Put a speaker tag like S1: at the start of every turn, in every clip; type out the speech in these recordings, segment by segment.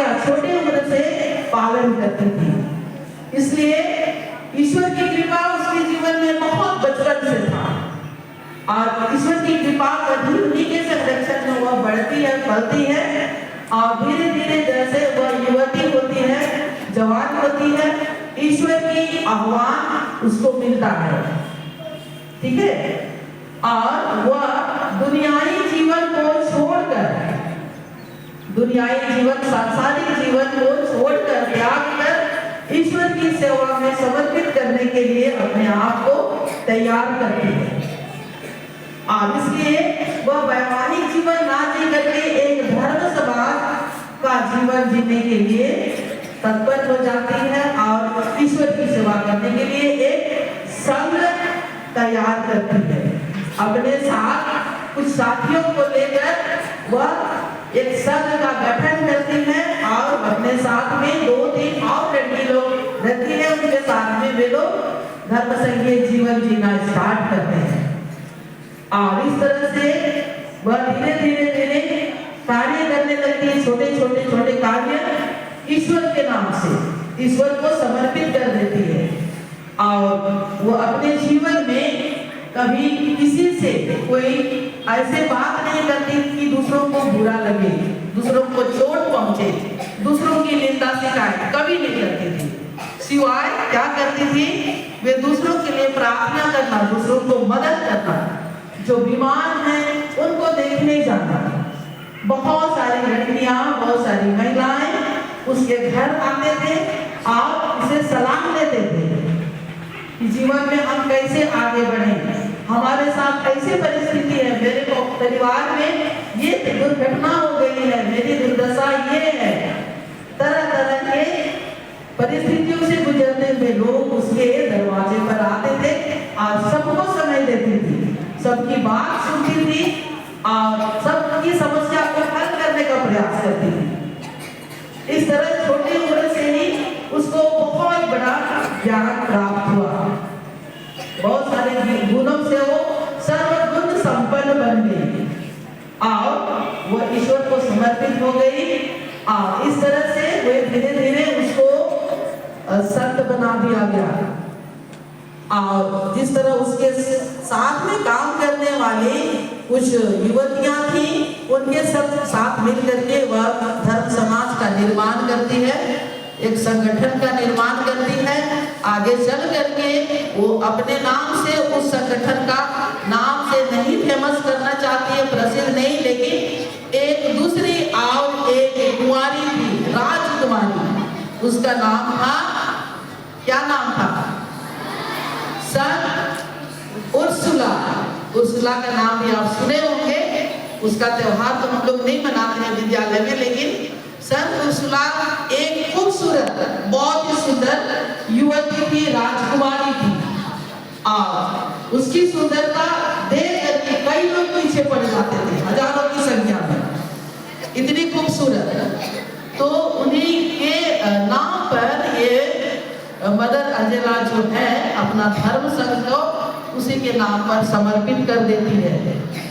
S1: आज्ञा छोटे उम्र से पालन करती थी। इसलिए ईश्वर की कृपा उसके जीवन में बहुत बचपन से था और ईश्वर की कृपा कभी उन्हीं के संरक्षण में वह बढ़ती है, फलती है और धीरे धीरे जैसे वह युवती होती है, जवान होती है, ईश्वर की आह्वान उसको मिलता है, ठीक है, और वह दुनियाई जीवन को छोड़कर, दुनियाई जीवन, सांसारिक जीवन को छोड़कर, त्याग कर ईश्वर की सेवा में समर्पित करने के लिए अपने आप को तैयार करती है। और इसलिए वह वैवाहिक जीवन ना जी करके एक धर्म समाज का जीवन जीने के लिए तत्पर हो जाती है और ईश्वर की सेवा करने के लिए एक संघ तैयार करती है। अपने साथ कुछ साथियों को लेकर वह एक संघ का गठन करती है और अपने साथ में 2-3 और लड़की लोग रहती है, उनके साथ में वे लोग धर्म संघीय जीवन जीना स्टार्ट करते हैं। और इस तरह से वह धीरे धीरे कार्य करने लगती है, छोटे कार्य ईश्वर के नाम से, ईश्वर को समर्पित कर देती है। और वो अपने जीवन में कभी किसी से कोई ऐसे बात नहीं करती कि दूसरों को बुरा लगे, दूसरों को चोट पहुंचे, दूसरों की निंदा शिकायत कभी नहीं करती थी। सिवाय क्या करती थी, वे दूसरों के लिए प्रार्थना करना, दूसरों को मदद करना, जो बीमार हैं उनको देखने जाना। बहुत सारी लड़कियां, बहुत सारी महिलाएं उसके घर आते थे और उसे सलाम देते थे कि जीवन में हम कैसे आगे बढ़ें, हमारे साथ ऐसी परिस्थिति है, मेरे को परिवार में ये दुर्घटना हो गई है, मेरी दुर्दशा ये है। तरह तरह के परिस्थितियों से गुजरते हुए लोग उसके दरवाजे पर आते थे और सबको समय देती थी, सबकी बात सुनती थी और सबकी समस्या को हल करने का प्रयास करती थी। इस तरह छोटी उम्र से ही उसको बहुत बड़ा ज्ञान प्राप्त हुआ, बहुत सारे गुणों से वो सर्वगुण संपन्न बन गई और वो ईश्वर को समर्पित हो गई। और इस तरह से वे धीरे धीरे उसको संत बना दिया गया। और जिस तरह उसके साथ में काम करने वाली कुछ युवतियां थी, उनके सब साथ मिलकर के वह धर्म समाज का निर्माण करती है, एक संगठन का निर्माण करती है। आगे चल करके वो अपने नाम से उस संगठन का नाम से नहीं फेमस करना चाहती है, प्रसिद्ध नहीं, लेकिन एक दूसरी और एक कुंवारी थी, राजकुमारी, उसका नाम था, क्या नाम था, संत उर्सुला। उर्सुला का नाम भी आप सुने होंगे। उसका त्योहार तो हम लोग नहीं मनाते हैं विद्यालय में, लेकिन संत उर्सुला एक खूबसूरत, बहुत ही सुंदर युवती थी, राजकुमारी थी और उसकी सुंदरता देख करके कई लोग पीछे पड़ जाते थे, हजारों की संख्या में, इतनी खूबसूरत। तो उन्हीं के नाम पर ये मदर अंजेला जो है अपना धर्म संघ को उसी के नाम पर समर्पित कर देती है।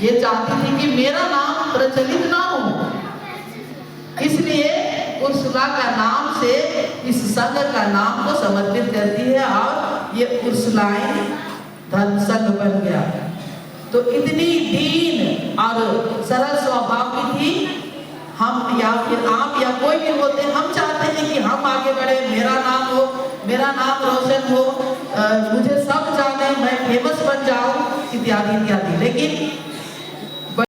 S1: ये चाहती थी कि मेरा नाम प्रचलित ना हो, इसलिए उर्सुला का नाम से इस संघ का नाम को समर्पित करती है और ये उर्सुलाई धर्म संघ बन गया। तो इतनी दीन और सरल स्वभाव की थी। हम या फिर आप या कोई भी होते, हम चाहते हैं कि हम आगे बढ़े, मेरा नाम हो, मेरा नाम रोशन हो, मुझे सब जाने, मैं फेमस बन जाऊं, इत्यादि इत्यादि।